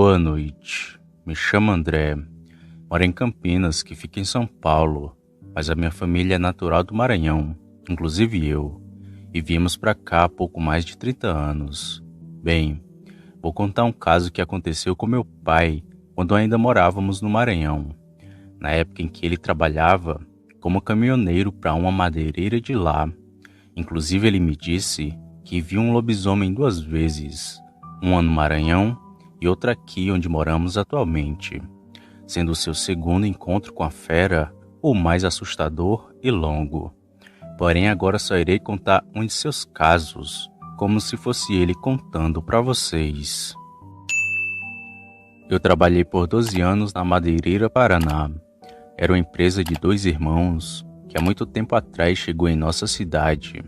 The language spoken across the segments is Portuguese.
Boa noite, me chamo André, moro em Campinas, que fica em São Paulo, mas a minha família é natural do Maranhão, inclusive eu, e viemos pra cá há pouco mais de 30 anos. Bem, vou contar um caso que aconteceu com meu pai quando ainda morávamos no Maranhão, na época em que ele trabalhava como caminhoneiro para uma madeireira de lá. Inclusive ele me disse que viu um lobisomem 2 vezes, uma no Maranhão e outra aqui onde moramos atualmente, sendo o seu segundo encontro com a fera o mais assustador e longo. Porém agora só irei contar um de seus casos, como se fosse ele contando para vocês. Eu trabalhei por 12 anos na Madeireira Paraná. Era uma empresa de 2 irmãos que há muito tempo atrás chegou em nossa cidade.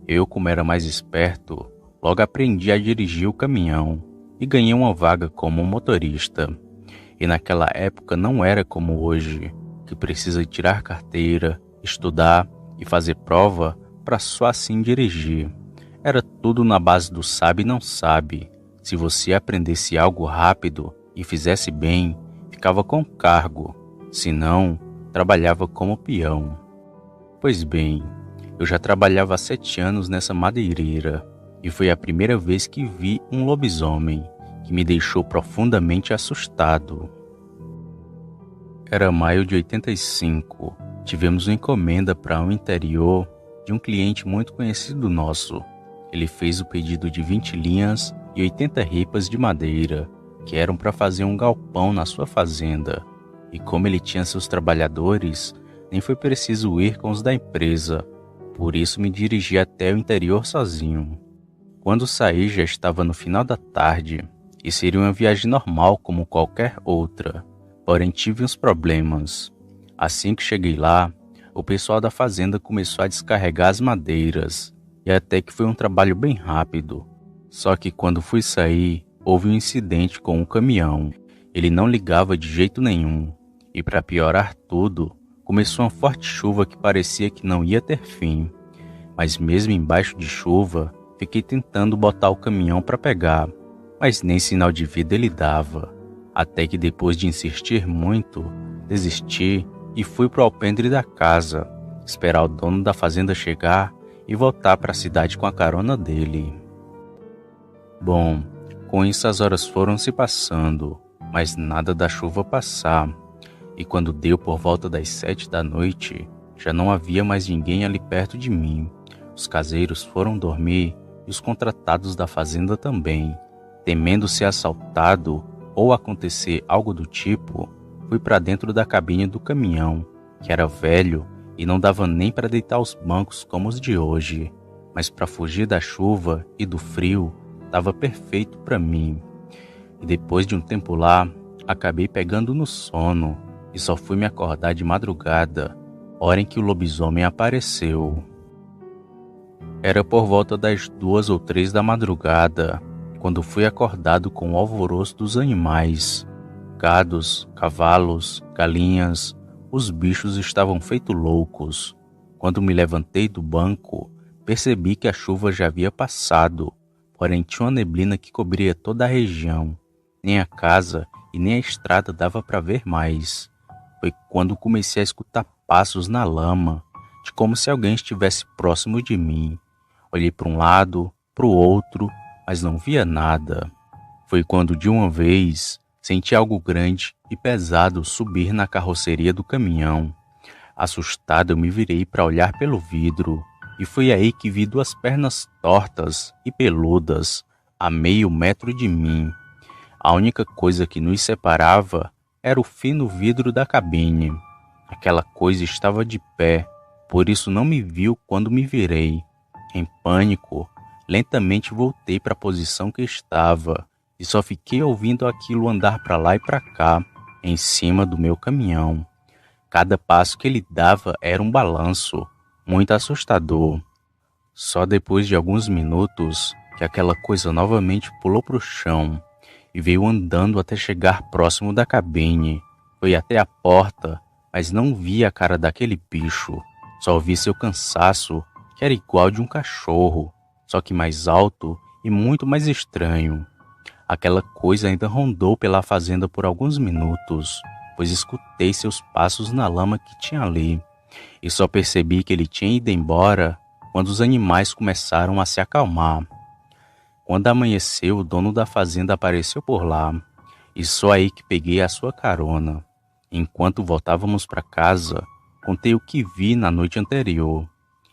Eu, como era mais esperto, logo aprendi a dirigir o caminhão e ganhei uma vaga como motorista. E naquela época não era como hoje, que precisa tirar carteira, estudar e fazer prova para só assim dirigir. Era tudo na base do sabe e não sabe. Se você aprendesse algo rápido e fizesse bem, ficava com cargo. Se não, trabalhava como peão. Pois bem, eu já trabalhava há 7 anos nessa madeireira e foi a primeira vez que vi um lobisomem, que me deixou profundamente assustado. Era maio de 85. Tivemos uma encomenda para o interior de um cliente muito conhecido nosso. Ele fez o pedido de 20 linhas e 80 ripas de madeira, que eram para fazer um galpão na sua fazenda. E como ele tinha seus trabalhadores, nem foi preciso ir com os da empresa. Por isso me dirigi até o interior sozinho. Quando saí já estava no final da tarde, e seria uma viagem normal como qualquer outra. Porém tive uns problemas. Assim que cheguei lá, o pessoal da fazenda começou a descarregar as madeiras, e até que foi um trabalho bem rápido. Só que quando fui sair, houve um incidente com o caminhão. Ele não ligava de jeito nenhum, e para piorar tudo, começou uma forte chuva que parecia que não ia ter fim. Mas mesmo embaixo de chuva, fiquei tentando botar o caminhão para pegar, mas nem sinal de vida ele dava. Até que depois de insistir muito, desisti e fui para o alpendre da casa, esperar o dono da fazenda chegar e voltar para a cidade com a carona dele. Bom, com isso as horas foram se passando, mas nada da chuva passar. E quando deu por volta das 7 da noite, já não havia mais ninguém ali perto de mim. Os caseiros foram dormir e os contratados da fazenda também. Temendo ser assaltado ou acontecer algo do tipo, fui para dentro da cabine do caminhão, que era velho e não dava nem para deitar os bancos como os de hoje. Mas para fugir da chuva e do frio, estava perfeito para mim. E depois de um tempo lá, acabei pegando no sono e só fui me acordar de madrugada, hora em que o lobisomem apareceu. Era por volta das 2 ou 3 da madrugada, quando fui acordado com o alvoroço dos animais. Gados, cavalos, galinhas, os bichos estavam feito loucos. Quando me levantei do banco, percebi que a chuva já havia passado, porém tinha uma neblina que cobria toda a região. Nem a casa e nem a estrada dava para ver mais. Foi quando comecei a escutar passos na lama, de como se alguém estivesse próximo de mim. Olhei para um lado, para o outro, mas não via nada. Foi quando de uma vez senti algo grande e pesado subir na carroceria do caminhão. Assustado eu me virei para olhar pelo vidro, e foi aí que vi 2 pernas tortas e peludas a meio metro de mim. A única coisa que nos separava era o fino vidro da cabine. Aquela coisa estava de pé, por isso não me viu quando me virei. Em pânico, lentamente voltei para a posição que estava e só fiquei ouvindo aquilo andar para lá e para cá, em cima do meu caminhão. Cada passo que ele dava era um balanço, muito assustador. Só depois de alguns minutos que aquela coisa novamente pulou para o chão e veio andando até chegar próximo da cabine. Foi até a porta, mas não vi a cara daquele bicho. Só vi seu cansaço, que era igual de um cachorro, só que mais alto e muito mais estranho. Aquela coisa ainda rondou pela fazenda por alguns minutos, pois escutei seus passos na lama que tinha ali, e só percebi que ele tinha ido embora quando os animais começaram a se acalmar. Quando amanheceu, o dono da fazenda apareceu por lá, e só aí que peguei a sua carona. Enquanto voltávamos para casa, contei o que vi na noite anterior,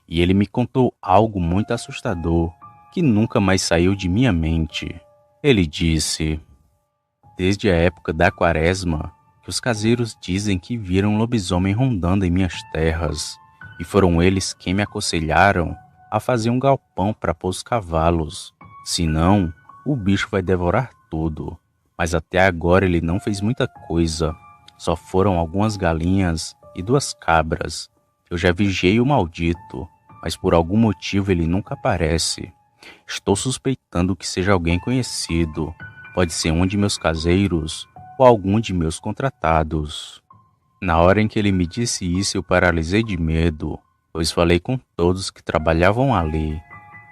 e ele me contou algo muito assustador, que nunca mais saiu de minha mente. Ele disse: desde a época da quaresma, que os caseiros dizem que viram um lobisomem rondando em minhas terras, e foram eles quem me aconselharam a fazer um galpão para pôr os cavalos. Senão, o bicho vai devorar tudo. Mas até agora ele não fez muita coisa. Só foram algumas galinhas e 2 cabras. Eu já vigiei o maldito, mas por algum motivo ele nunca aparece. Estou suspeitando que seja alguém conhecido. Pode ser um de meus caseiros ou algum de meus contratados. Na hora em que ele me disse isso, eu paralisei de medo, pois falei com todos que trabalhavam ali.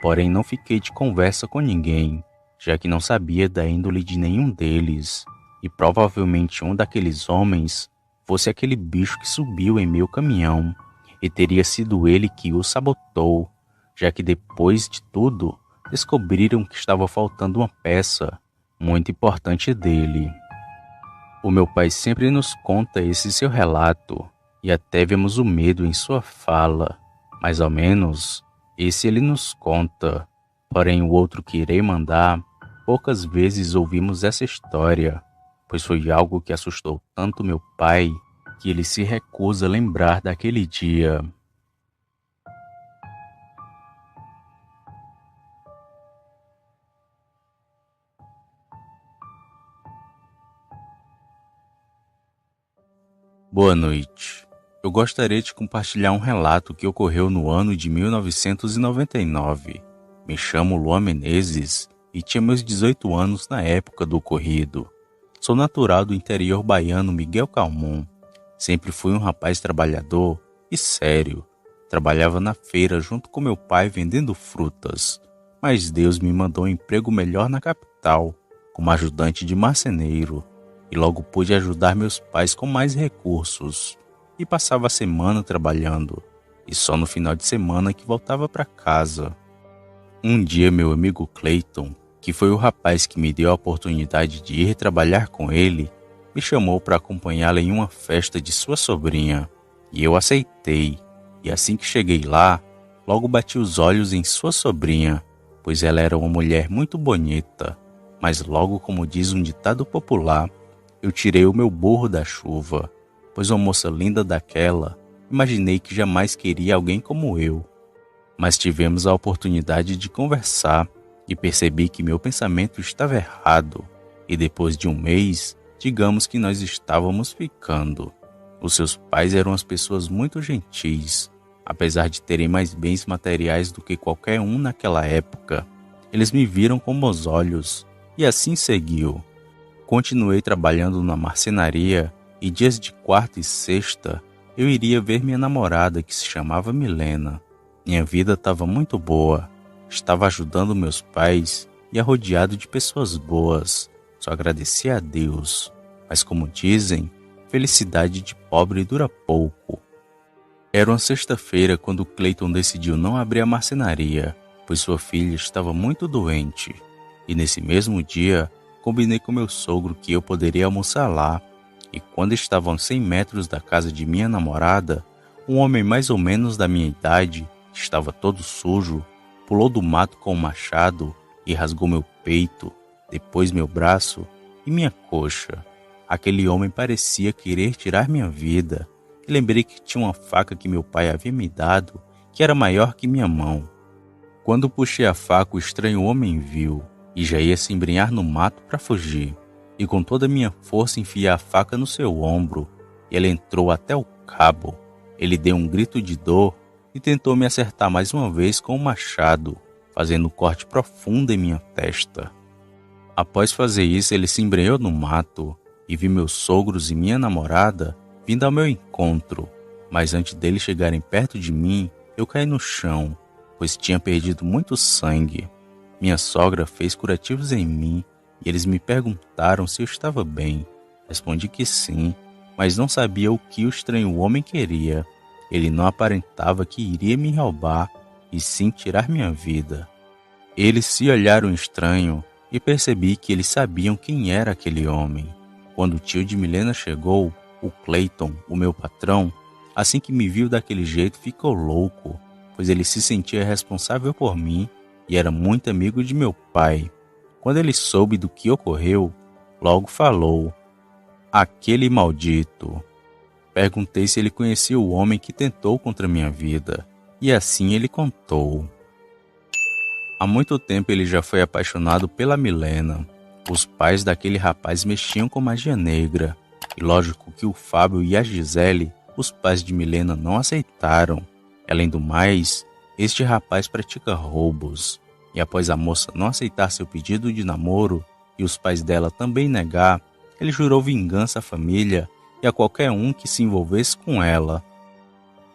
Porém, não fiquei de conversa com ninguém, já que não sabia da índole de nenhum deles, e provavelmente um daqueles homens fosse aquele bicho que subiu em meu caminhão, e teria sido ele que o sabotou, já que depois de tudo, descobriram que estava faltando uma peça muito importante dele. O meu pai sempre nos conta esse seu relato, e até vemos o medo em sua fala, mais ou menos esse ele nos conta. Porém, o outro que irei mandar, poucas vezes ouvimos essa história, pois foi algo que assustou tanto meu pai que ele se recusa a lembrar daquele dia. Boa noite. Eu gostaria de compartilhar um relato que ocorreu no ano de 1999. Me chamo Luan Menezes e tinha meus 18 anos na época do ocorrido. Sou natural do interior baiano Miguel Calmon. Sempre fui um rapaz trabalhador e sério. Trabalhava na feira junto com meu pai vendendo frutas. Mas Deus me mandou um emprego melhor na capital, como ajudante de marceneiro. E logo pude ajudar meus pais com mais recursos. E passava a semana trabalhando, e só no final de semana que voltava para casa. Um dia meu amigo Clayton, que foi o rapaz que me deu a oportunidade de ir trabalhar com ele, me chamou para acompanhá-la em uma festa de sua sobrinha, e eu aceitei. E assim que cheguei lá, logo bati os olhos em sua sobrinha, pois ela era uma mulher muito bonita, mas logo, como diz um ditado popular, eu tirei o meu burro da chuva, pois uma moça linda daquela, imaginei que jamais queria alguém como eu. Mas tivemos a oportunidade de conversar e percebi que meu pensamento estava errado. E depois de um mês, digamos que nós estávamos ficando. Os seus pais eram as pessoas muito gentis, apesar de terem mais bens materiais do que qualquer um naquela época. Eles me viram com bons olhos, e assim seguiu. Continuei trabalhando na marcenaria, e dias de quarta e sexta eu iria ver minha namorada, que se chamava Milena. Minha vida estava muito boa, estava ajudando meus pais e rodeado de pessoas boas. Só agradecia a Deus. Mas como dizem, felicidade de pobre dura pouco. Era uma sexta-feira quando Clayton decidiu não abrir a marcenaria, pois sua filha estava muito doente. E nesse mesmo dia, combinei com meu sogro que eu poderia almoçar lá. E quando estavam a 100 metros da casa de minha namorada, um homem mais ou menos da minha idade, que estava todo sujo, pulou do mato com um machado e rasgou meu peito, depois meu braço e minha coxa. Aquele homem parecia querer tirar minha vida, e lembrei que tinha uma faca que meu pai havia me dado, que era maior que minha mão. Quando puxei a faca, o estranho homem viu, e já ia se embrenhar no mato para fugir. E com toda a minha força enfiei a faca no seu ombro, e ela entrou até o cabo. Ele deu um grito de dor e tentou me acertar mais uma vez com o machado, fazendo um corte profundo em minha testa. Após fazer isso, ele se embrenhou no mato, e vi meus sogros e minha namorada vindo ao meu encontro. Mas antes deles chegarem perto de mim, eu caí no chão, pois tinha perdido muito sangue. Minha sogra fez curativos em mim, e eles me perguntaram se eu estava bem. Respondi que sim, mas não sabia o que o estranho homem queria. Ele não aparentava que iria me roubar, e sim tirar minha vida. Eles se olharam estranho e percebi que eles sabiam quem era aquele homem. Quando o tio de Milena chegou, o Clayton, o meu patrão, assim que me viu daquele jeito, ficou louco, pois ele se sentia responsável por mim e era muito amigo de meu pai. Quando ele soube do que ocorreu, logo falou: "Aquele maldito." Perguntei se ele conhecia o homem que tentou contra minha vida, e assim ele contou. Há muito tempo ele já foi apaixonado pela Milena. Os pais daquele rapaz mexiam com magia negra, e lógico que o Fábio e a Gisele, os pais de Milena, não aceitaram. Além do mais, este rapaz pratica roubos, e após a moça não aceitar seu pedido de namoro e os pais dela também negar, ele jurou vingança à família e a qualquer um que se envolvesse com ela.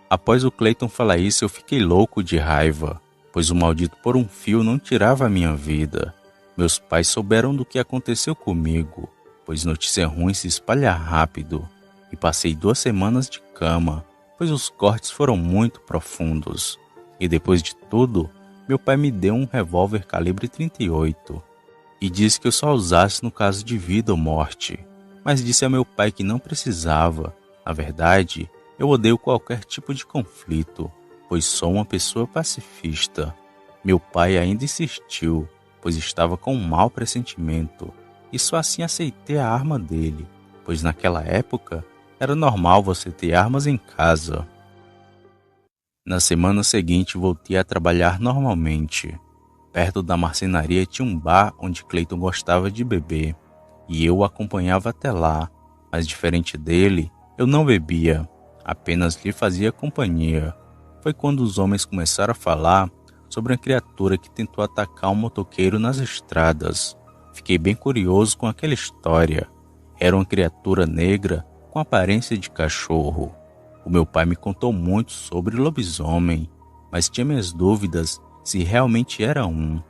Após o Clayton falar isso, eu fiquei louco de raiva, pois o maldito por um fio não tirava a minha vida. Meus pais souberam do que aconteceu comigo, pois notícia ruim se espalha rápido, e passei 2 semanas de cama, pois os cortes foram muito profundos. E depois de tudo, meu pai me deu um revólver calibre 38 e disse que eu só usasse no caso de vida ou morte, mas disse a meu pai que não precisava. Na verdade, eu odeio qualquer tipo de conflito, pois sou uma pessoa pacifista. Meu pai ainda insistiu, pois estava com um mau pressentimento, e só assim aceitei a arma dele, pois naquela época era normal você ter armas em casa. Na semana seguinte voltei a trabalhar normalmente. Perto da marcenaria tinha um bar onde Clayton gostava de beber, e eu o acompanhava até lá, mas diferente dele, eu não bebia, apenas lhe fazia companhia. Foi quando os homens começaram a falar sobre uma criatura que tentou atacar um motoqueiro nas estradas. Fiquei bem curioso com aquela história. Era uma criatura negra com aparência de cachorro. O meu pai me contou muito sobre lobisomem, mas tinha minhas dúvidas se realmente era um,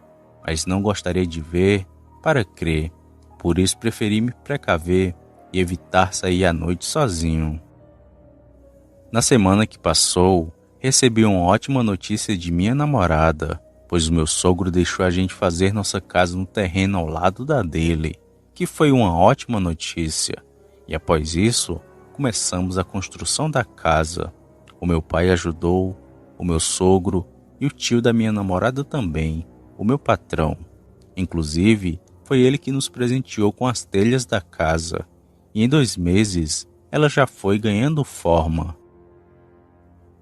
mas não gostaria de ver para crer. Por isso preferi me precaver e evitar sair à noite sozinho. Na semana que passou, recebi uma ótima notícia de minha namorada, pois o meu sogro deixou a gente fazer nossa casa no terreno ao lado da dele, que foi uma ótima notícia. E após isso, começamos a construção da casa. O meu pai ajudou, o meu sogro e o tio da minha namorada também, o meu patrão. Inclusive, foi ele que nos presenteou com as telhas da casa, e em 2 meses ela já foi ganhando forma.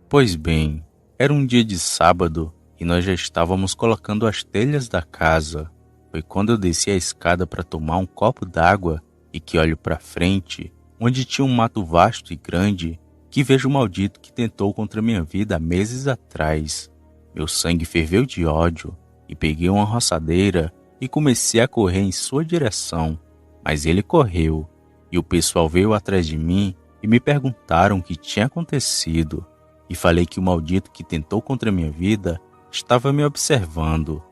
Pois bem, era um dia de sábado e nós já estávamos colocando as telhas da casa. Foi quando eu desci a escada para tomar um copo d'água e que olho para frente, onde tinha um mato vasto e grande, que vejo o maldito que tentou contra minha vida há meses atrás. Meu sangue ferveu de ódio e peguei uma roçadeira e comecei a correr em sua direção. Mas ele correu e o pessoal veio atrás de mim e me perguntaram o que tinha acontecido. E falei que o maldito que tentou contra minha vida estava me observando.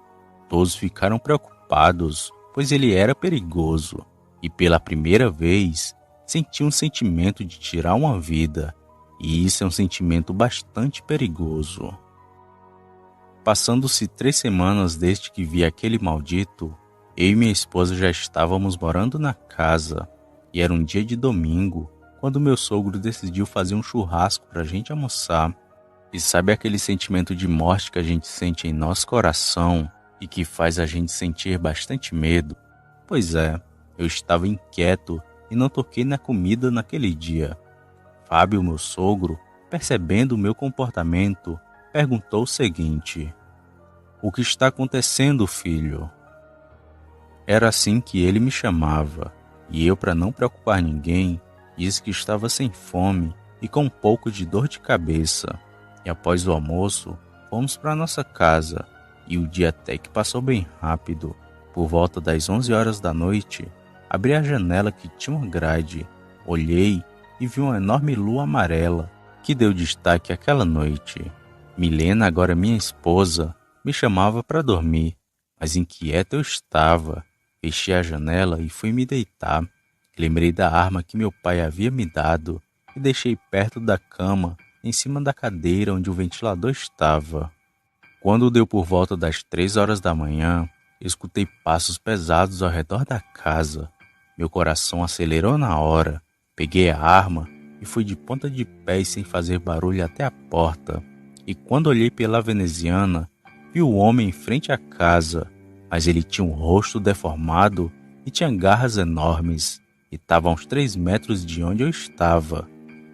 Todos ficaram preocupados, pois ele era perigoso. E pela primeira vez, senti um sentimento de tirar uma vida. E isso é um sentimento bastante perigoso. Passando-se 3 semanas desde que vi aquele maldito, eu e minha esposa já estávamos morando na casa. E era um dia de domingo, quando meu sogro decidiu fazer um churrasco para a gente almoçar. E sabe aquele sentimento de morte que a gente sente em nosso coração e que faz a gente sentir bastante medo? Pois é, eu estava inquieto e não toquei na comida naquele dia. Fábio, meu sogro, percebendo o meu comportamento, perguntou o seguinte: "O que está acontecendo, filho?" Era assim que ele me chamava, e eu, para não preocupar ninguém, disse que estava sem fome e com um pouco de dor de cabeça. E após o almoço, fomos para nossa casa, e o dia até que passou bem rápido. Por volta das 11 horas da noite, abri a janela que tinha uma grade, olhei e vi uma enorme lua amarela, que deu destaque àquela noite. Milena, agora minha esposa, me chamava para dormir, mas inquieta eu estava. Fechei a janela e fui me deitar. Lembrei da arma que meu pai havia me dado e deixei perto da cama, em cima da cadeira onde o ventilador estava. Quando deu por volta das 3 horas da manhã, escutei passos pesados ao redor da casa. Meu coração acelerou na hora. Peguei a arma e fui de ponta de pé e sem fazer barulho até a porta. E quando olhei pela veneziana, vi o homem em frente à casa, mas ele tinha um rosto deformado e tinha garras enormes, e estava a uns 3 metros de onde eu estava.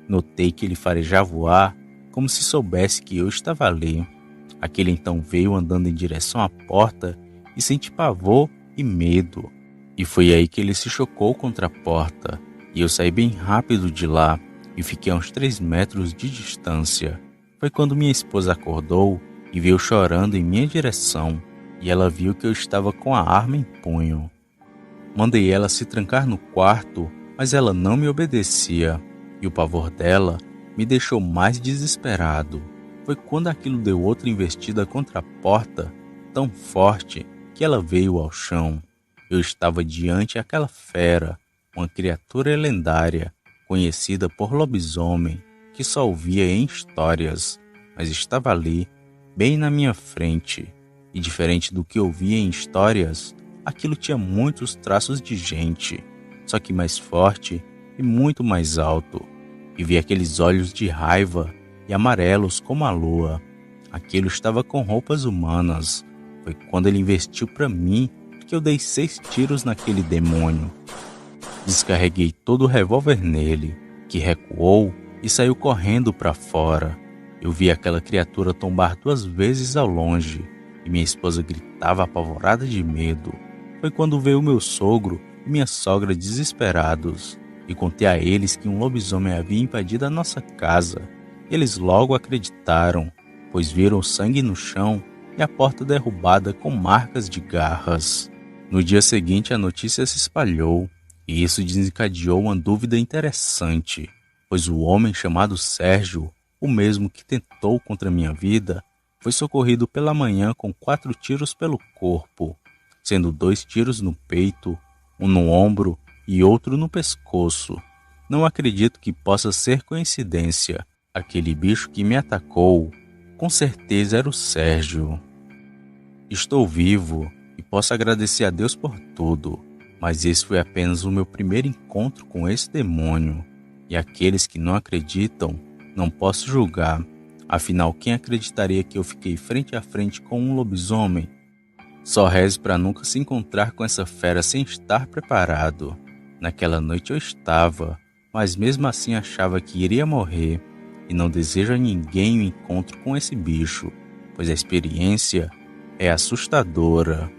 Notei que ele farejava o ar, como se soubesse que eu estava ali. Aquele então veio andando em direção à porta e senti pavor e medo. E foi aí que ele se chocou contra a porta, e eu saí bem rápido de lá e fiquei a uns 3 metros de distância. Foi quando minha esposa acordou e veio chorando em minha direção, e ela viu que eu estava com a arma em punho. Mandei ela se trancar no quarto, mas ela não me obedecia, e o pavor dela me deixou mais desesperado. Foi quando aquilo deu outra investida contra a porta, tão forte que ela veio ao chão. Eu estava diante daquela fera, uma criatura lendária, conhecida por lobisomem, que só ouvia em histórias, mas estava ali, bem na minha frente. E diferente do que eu via em histórias, aquilo tinha muitos traços de gente, só que mais forte e muito mais alto. E vi aqueles olhos de raiva e amarelos como a lua. Aquilo estava com roupas humanas. Foi quando ele investiu para mim que eu dei 6 tiros naquele demônio. Descarreguei todo o revólver nele, que recuou e saiu correndo para fora. Eu vi aquela criatura tombar 2 vezes ao longe e minha esposa gritava apavorada de medo. Foi quando veio meu sogro e minha sogra desesperados e contei a eles que um lobisomem havia invadido a nossa casa. Eles logo acreditaram, pois viram o sangue no chão e a porta derrubada com marcas de garras. No dia seguinte a notícia se espalhou e isso desencadeou uma dúvida interessante, pois o homem chamado Sérgio, o mesmo que tentou contra minha vida, foi socorrido pela manhã com 4 tiros pelo corpo, sendo 2 tiros no peito, um no ombro e outro no pescoço. Não acredito que possa ser coincidência. Aquele bicho que me atacou, com certeza era o Sérgio. Estou vivo e posso agradecer a Deus por tudo, mas esse foi apenas o meu primeiro encontro com esse demônio. E aqueles que não acreditam, não posso julgar. Afinal, quem acreditaria que eu fiquei frente a frente com um lobisomem? Só reze para nunca se encontrar com essa fera sem estar preparado. Naquela noite eu estava, mas mesmo assim achava que iria morrer. E não desejo a ninguém o encontro com esse bicho, pois a experiência é assustadora.